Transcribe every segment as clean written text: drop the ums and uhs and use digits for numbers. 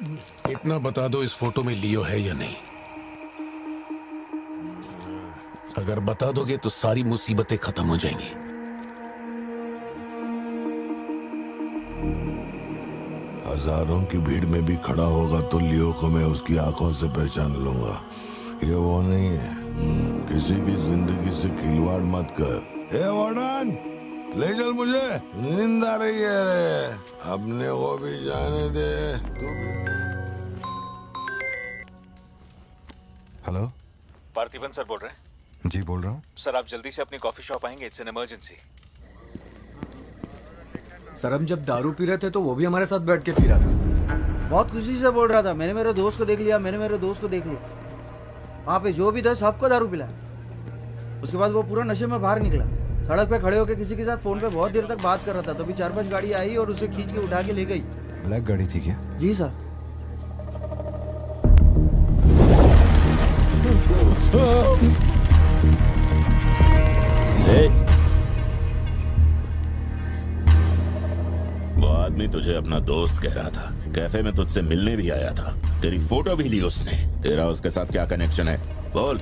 इतना बता दो, इस फोटो में लियो है या नहीं? अगर बता दोगे तो सारी मुसीबतें खत्म हो जाएंगी। हजारों की भीड़ में भी खड़ा होगा तो लियो को मैं उसकी आंखों से पहचान लूंगा। ये वो नहीं है। किसी की जिंदगी से खिलवाड़ मत कर। ए वार्डन, ले चल मुझे, नींद आ रही है रे। अपने को भी जाने दे, तू भी। हेलो, पार्थिबन सर बोल रहे हैं? जी बोल रहा हूँ। सर आप जल्दी से अपनी कॉफी शॉप आएंगे? It's an emergency. सर हम जब दारू पी रहे थे तो वो भी हमारे साथ बैठ के पी रहा था। बहुत खुशी से बोल रहा था, मैंने मेरे दोस्त को देख लिया, मैंने मेरे दोस्त को देख लिया। वहाँ पे जो भी था सबको दारू पिलाया। उसके बाद वो पूरा नशे में बाहर निकला। सड़क पे खड़े होकर किसी के साथ फोन पे बहुत देर तक बात कर रहा था। तभी 4-5 गाड़ी आई और उसे खींच के उठा के ले गई। ब्लैक गाड़ी थी क्या? जी सर। वो आदमी तुझे अपना दोस्त कह रहा था। कैफे में तुझसे मिलने भी आया था। तेरी फोटो भी ली उसने। तेरा उसके साथ क्या कनेक्शन है? बोल।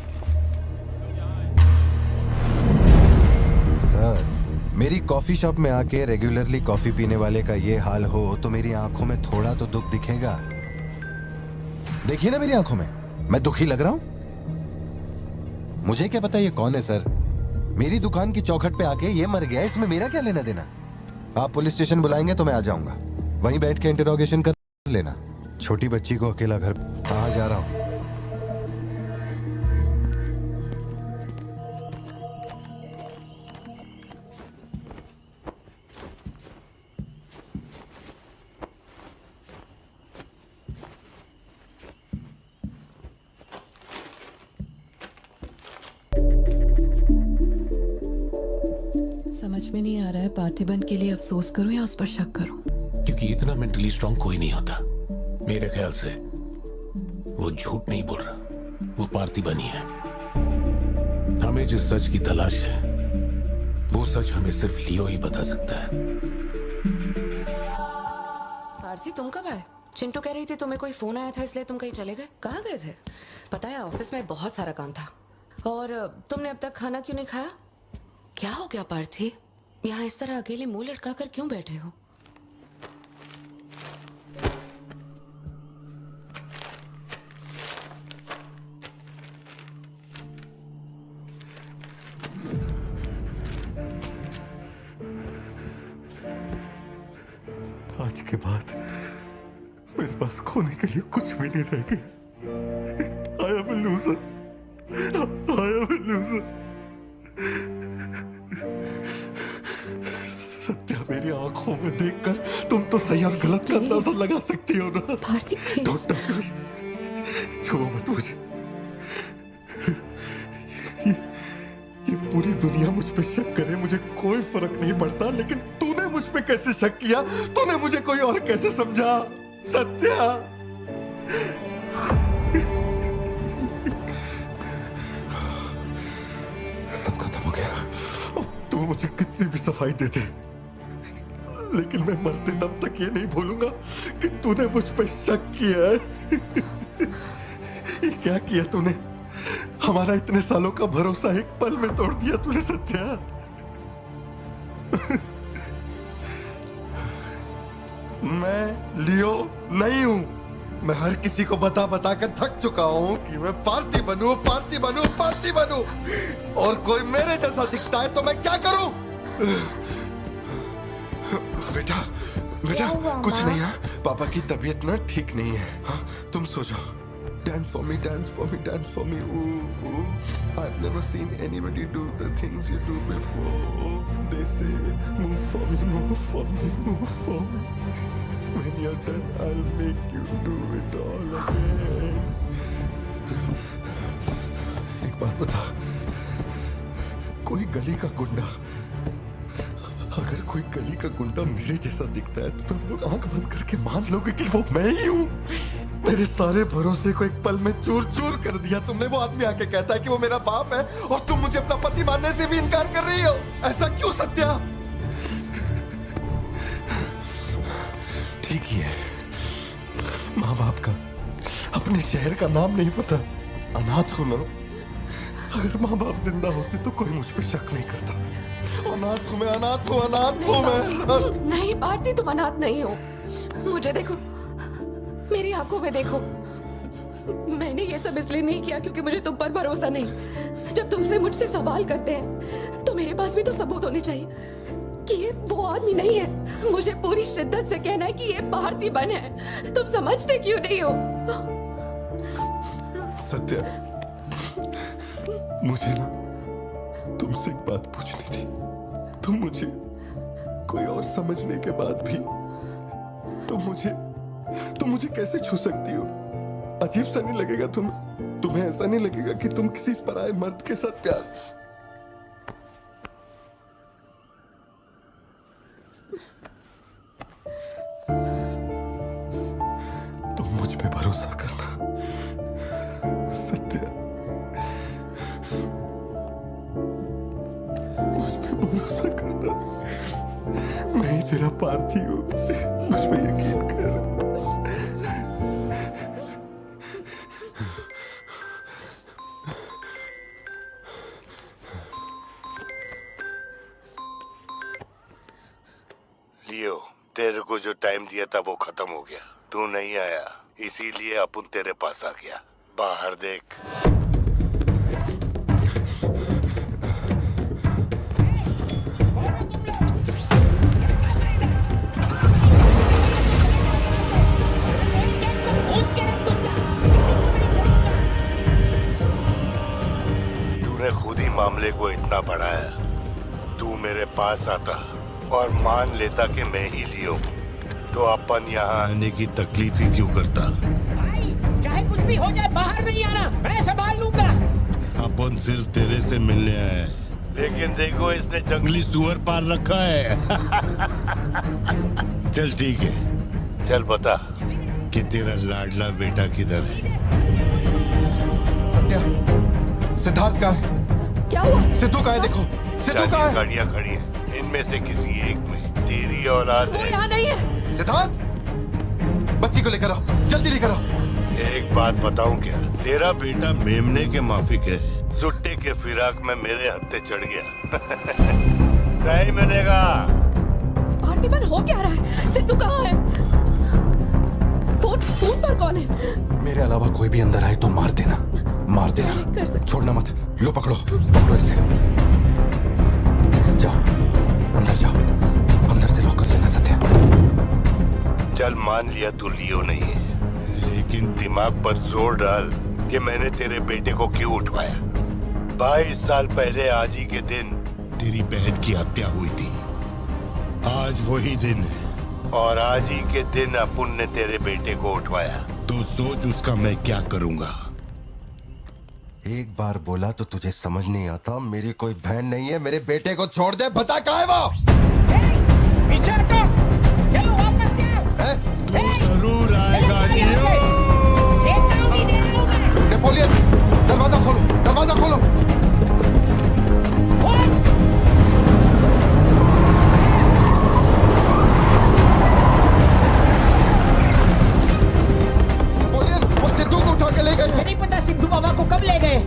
सर, मेरी कॉफी शॉप में आके रेगुलरली कॉफी पीने वाले का ये हाल हो तो मेरी आंखों में थोड़ा तो दुख दिखेगा। देखिए ना मेरी आंखों में, मैं दुखी लग रहा हूं? मुझे क्या पता ये कौन है सर। मेरी दुकान की चौखट पे आके ये मर गया, इसमें मेरा क्या लेना देना। आप पुलिस स्टेशन बुलाएंगे तो मैं आ जाऊंगा। वहीं बैठ के इंटरोगेशन कर लेना। छोटी बच्ची को अकेला घर कहाँ जा रहा हूं। समझ में नहीं आ रहा है पार्थिबन के लिए अफसोस करूं या उस पर शक करूं। क्योंकि इतना मेंटली स्ट्रांग कोई नहीं होता। मेरे ख्याल से वो झूठ नहीं बोल रहा, वो पार्थिबन ही है। हमें जिस सच की तलाश है वो सच हमें सिर्फ लियो ही बता सकता है। पार्थी तुम कब आए? चिंटू कह रही थी तुम्हें कोई फोन आया था इसलिए तुम कहीं चले गए। कहाँ गए थे? पता है ऑफिस में बहुत सारा काम था। और तुमने अब तक खाना क्यों नहीं खाया? क्या हो गया पार्थी? यहाँ इस तरह अकेले मुंह लटका कर क्यों बैठे हो? आज के बाद मेरे पास खोने के लिए कुछ भी नहीं रह गया। I am a loser. I am a loser. Satya, मेरी आंखों में देखकर तुम तो सही और गलत का अंदाजा लगा सकती हो ना। Parthi Don't touch me. छुओ मत मुझे। ये पूरी दुनिया मुझ पे शक करे, मुझे कोई फर्क नहीं पड़ता, लेकिन तूने मुझ पे कैसे शक किया? तूने मुझे कोई और कैसे समझा? सत्या, सब खत्म हो गया। अब तू मुझे कितनी भी सफाई दे दे, लेकिन मैं मरते दम तक ये नहीं भूलूंगा कि तूने मुझ पे शक किया है। ये क्या किया तूने? हमारा इतने सालों का भरोसा एक पल में तोड़ दिया तूने सत्या। मैं लियो नहीं हूं। मैं हर किसी को बता बता कर थक चुका हूं कि मैं पार्थी बनूं, पार्थी बनूं, पार्थी बनूं, और कोई मेरे जैसा दिखता है तो मैं क्या करूं? बेटा बेटा कुछ नहीं है। पापा की तबीयत ना ठीक नहीं है। हाँ, तुम सो जाओ। Dance for me, dance for me, dance for me. Ooh, ooh. I've never seen anybody do the things you do before. They say, move for me, move for me, move for me. When you're done, I'll make you do it all again. एक बात बता, कोई गली का गुंडा, अगर कोई गली का गुंडा मेरे जैसा दिखता है तो तुम लोग आंख बंद करके मान लोगे कि वो मैं ही हूँ। मेरे सारे भरोसे को एक पल में चूर चूर कर दिया तुमने। वो आदमी आके कहता है कि वो मेरा बाप है और तुम मुझे अपना पति मानने से भी इनकार कर रही हो। ऐसा क्यों सत्या? ठीक ही है, माँ बाप का, अपने शहर का नाम नहीं पता, अनाथ हूं ना। अगर माँ बाप जिंदा होते तो कोई मुझ पर शक नहीं करता। अनाथ हूं मैं, अनाथ हूं, अनाथ हूं मैं। नहीं भारती, तुम अनाथ नहीं हो। मुझे देखो, मेरी आंखों में देखो। मैंने ये सब इसलिए नहीं किया क्योंकि मुझे तुम पर भरोसा नहीं। जब दूसरे मुझसे सवाल करते हैं तो मेरे पास भी तो सबूत होने चाहिए कि ये वो आदमी नहीं है। मुझे पूरी शिद्दत से कहना है कि ये पार्थिबन है। तुम समझते क्यों नहीं हो? सत्या, मुझे ना तुमसे एक बात पूछनी थी। तुम मुझे कोई और समझने के बाद भी तुम मुझे कैसे छू सकती हो? अजीब सा नहीं लगेगा तुम्हें ऐसा नहीं लगेगा कि तुम किसी पराये मर्द के साथ प्यार? तुम मुझ पे भरोसा करना सत्या, मुझ पे भरोसा करना। मैं ही तेरा पार्थी हूँ, मुझ पे यकीन कर। लियो, तेरे को जो टाइम दिया था वो खत्म हो गया। तू नहीं आया, इसीलिए अपन तेरे पास आ गया। बाहर देख। तूने खुद ही मामले को इतना बढ़ाया। तू मेरे पास आता और मान लेता कि मैं ही लियो, तो अपन यहाँ आने की तकलीफ ही क्यों करता? भाई, चाहे कुछ भी हो जाए, बाहर नहीं आना, मैं संभाल लूंगा। अपन सिर्फ तेरे से मिलने आए, लेकिन देखो इसने जंगली सुअर पाल रखा है। चल ठीक है, चल बता कि तेरा लाडला बेटा किधर है? सत्या, सिद्धार्थ कहाँ है? क्या हुआ? सिद्धू कहाँ है? देखो, सिद्धू कहाँ है? गाड़ियाँ खड़ी हैं, इनमें से किसी एक में तेरी औलाद वो है। यहाँ नहीं है। सिद्धार्थ, बच्ची को लेकर आओ, जल्दी लेकर आओ। एक बात बताऊं क्या? तेरा बेटा मेमने के माफिक है, सुट्टे के फिराक में मेरे हत्थे चढ़ गया। नहीं मिलेगा। पार्थिबन हो क्या रहा है? सिद्धू कहाँ है? फोन पर कौन है? मेरे अलावा कोई भी अंदर आए तो मार देना, मार देना। नहीं कर सकते। छोड़ना मत। लो पकड़ो, पकड़ो इसे। जाओ, अंदर जाओ, अंदर से लॉक कर लेना सत्या। चल मान लिया तू लियो नहीं है, लेकिन दिमाग पर जोर डाल कि मैंने तेरे बेटे को क्यों उठवाया। 22 साल पहले आज ही के दिन तेरी बहन की हत्या हुई थी। आज वही दिन है और आज ही के दिन अपुन ने तेरे बेटे को उठवाया। तो सोच उसका मैं क्या करूंगा। एक बार बोला तो तुझे समझ नहीं आता। मेरी कोई बहन नहीं है, मेरे बेटे को छोड़ दे। बता कहाँ है वो? पीछे हटो, चलो वापस जाओ। तू जरूर आएगा लियो। चेतावनी दे रहा हूं मैं। नेपोलियन, दरवाजा खोलो, दरवाजा खोलो। नेपोलियन, वो सिद्धू को उठा के ले गए। मुझे नहीं पता सिद्धू बाबा को कब ले गए।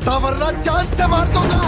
बता वरना जान से मार दूंगा।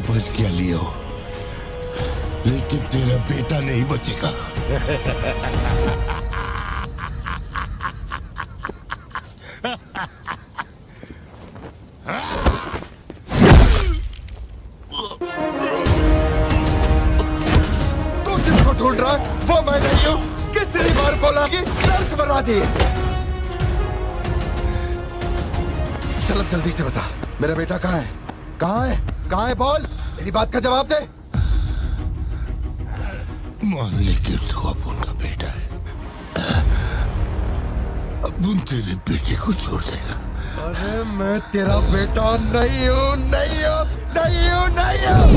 बच गया लियो, लेकिन तेरा बेटा नहीं बचेगा। तू जिसको ढूंढ रहा है वो मैं नहीं हूं। कितनी बार बोला कि दर्द बना दी। चल अब जल्दी से बता, मेरा बेटा कहाँ है? कहाँ है? कहाँ है? बोल, मेरी बात का जवाब दे। मान ले कि तू अब उनका बेटा है, अब उन तेरे बेटे को छोड़ देगा। अरे मैं तेरा बेटा नहीं हूँ, नहीं हूँ, नहीं हूँ, नहीं हूँ।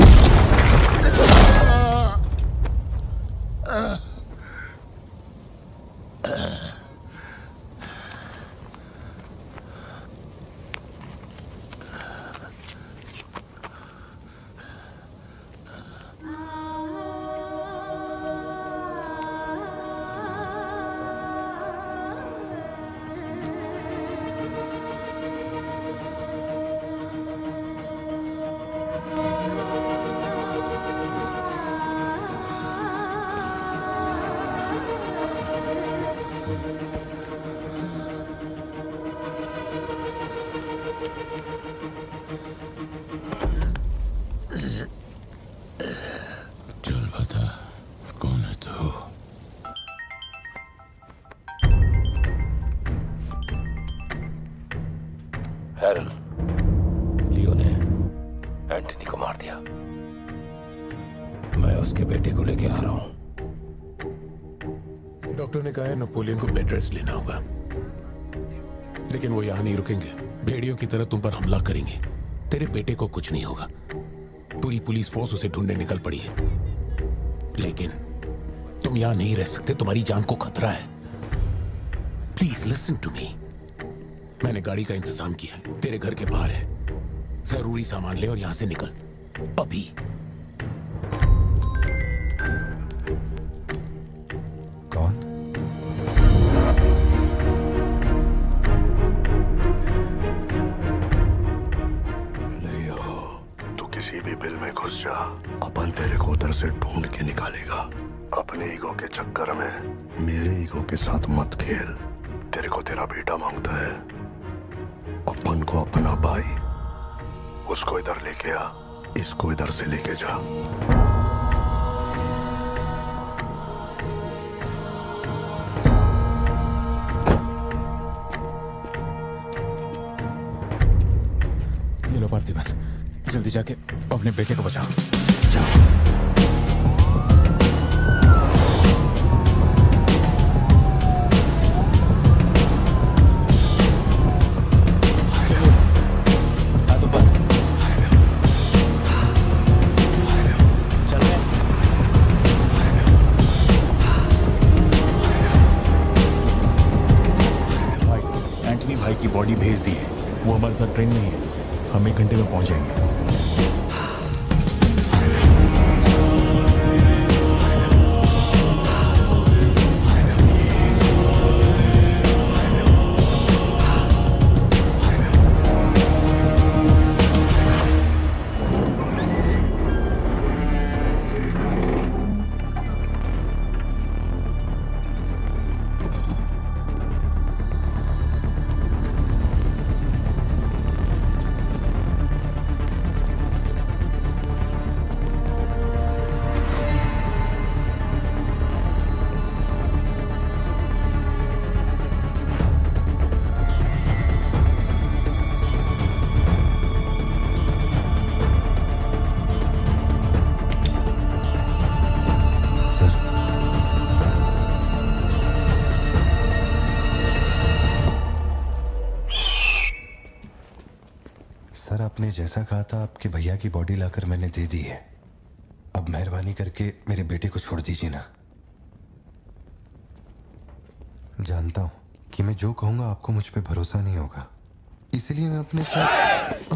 चल बता, कौन है तू? हैरल, लियो ने एंटनी को मार दिया। मैं उसके बेटे को लेके आ रहा हूं। डॉक्टर ने कहा है नेपोलियन को बेड रेस्ट लेना होगा, लेकिन वो यहां नहीं रुकेंगे। भेड़ियों की तरह तुम पर हमला करेंगे। तेरे बेटे को कुछ नहीं होगा। पूरी पुलिस फोर्स उसे ढूंढने निकल पड़ी है, लेकिन तुम यहां नहीं रह सकते। तुम्हारी जान को खतरा है। Please listen to me. मैंने गाड़ी का इंतजाम किया है, तेरे घर के बाहर है। जरूरी सामान ले और यहां से निकल अभी। कौन? किसी भी बिल में घुस जा, अपन तेरे को उधर से ढूंढ के निकालेगा। अपने ईगो के चक्कर में मेरे ईगो के साथ मत खेल। तेरे को तेरा बेटा मांगता है, अपन को अपना भाई। उसको इधर लेके आ, इसको इधर से लेके जा। ये लो पार्थिबन, जल्दी जाके अपने बेटे को बचाओ। एंटनी भाई की बॉडी भेज दी है। वो हमारे साथ ट्रेन नहीं है। हम 1 घंटे में पहुंच जाएंगे। जैसा कहा था आपके भैया की बॉडी लाकर मैंने दे दी है। अब मेहरबानी करके मेरे बेटे को छोड़ दीजिए ना। जानता हूं कि मैं जो कहूंगा आपको मुझ पे भरोसा नहीं होगा, इसलिए मैं अपने साथ।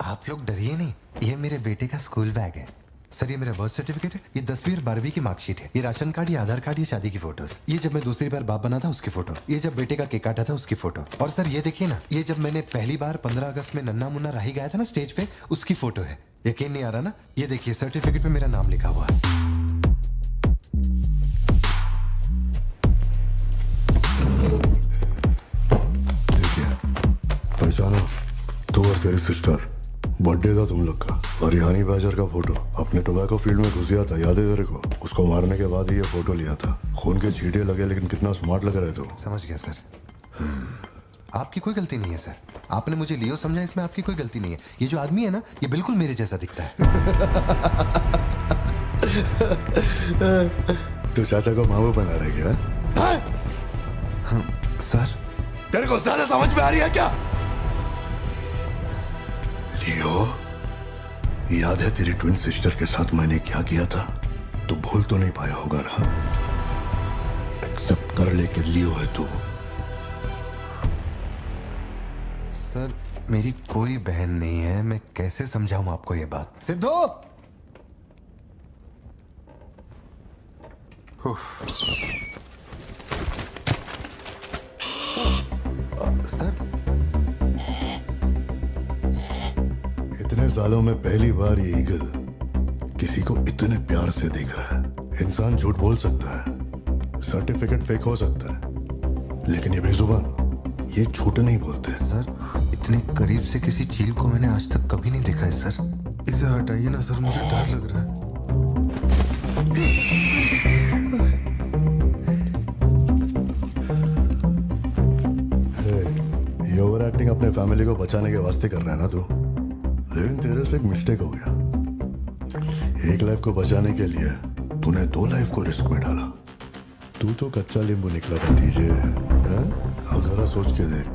आप लोग डरिए नहीं, ये मेरे बेटे का स्कूल बैग है सर। ये मेरा बर्थ सर्टिफिकेट है, ये 10वीं और 12वीं की मार्कशीट है, ये राशन कार्ड, ये आधार कार्ड, ये शादी की फोटोज, ये जब मैं दूसरी बार बाप बना था उसकी फोटो, ये जब बेटे का केक काटा था उसकी फोटो, और सर ये देखिए ना, ये जब मैंने पहली बार 15 अगस्त में नन्ना मुन्ना राही गाया था ना स्टेज पे, उसकी फोटो है। यकीन नहीं आ रहा ना? ये देखिए सर्टिफिकेट पे मेरा नाम लिखा हुआ है। देखिए, पहचानो, तू और तेरी सिस्टर, बर्थडे था तुम लोग का, और रिहानी बैजर का फोटो अपने टोबैको फील्ड में घुस गया था, याद है तेरे को? उसको मारने के बाद ही ये फोटो लिया था। खून के छींटे लगे लेकिन कितना स्मार्ट लग रहे थे। समझ गया सर। आपकी कोई गलती नहीं है सर, आपने मुझे लियो समझा, इसमें आपकी कोई गलती नहीं है। ये जो आदमी है ना, ये बिल्कुल मेरे जैसा दिखता है। तो चाचा को मामा बना रहे क्या? हाँ सर। तेरे को ज्यादा समझ में आ रही है क्या? लियो, याद है तेरी ट्विन सिस्टर के साथ मैंने क्या किया था? तू भूल तो नहीं पाया होगा ना? एक्सेप्ट कर ले कि लियो है तू। सर मेरी कोई बहन नहीं है, मैं कैसे समझाऊं आपको ये बात? सिद्धू! सर इतने सालों में पहली बार ये ईगल किसी को इतने प्यार से देख रहा है। इंसान झूठ बोल सकता है, सर्टिफिकेट फेक हो सकता है, लेकिन ये बेजुबान, ये झूठ नहीं बोलते। सर इतने करीब से किसी चील को मैंने आज तक कभी नहीं देखा है सर। इसे हटाइए ना सर, मुझे डर लग रहा है। ये ओवर एक्टिंग अपने फैमिली को बचाने के वास्ते कर रहा है ना तू, लेकिन तेरे से एक मिस्टेक हो गया। एक लाइफ को बचाने के लिए तूने 2 लाइफ को रिस्क में डाला। तू तो कच्चा नींबू निकला भतीजे। अब जरा सोच के देख,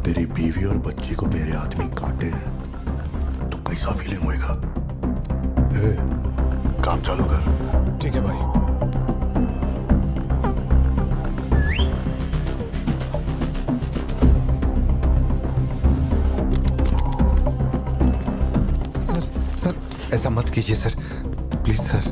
तेरी बीवी और बच्ची को मेरे आदमी काटे तो कैसा फीलिंग होएगा? काम चालू कर। ठीक है भाई। ऐसा मत कीजिए सर, प्लीज सर।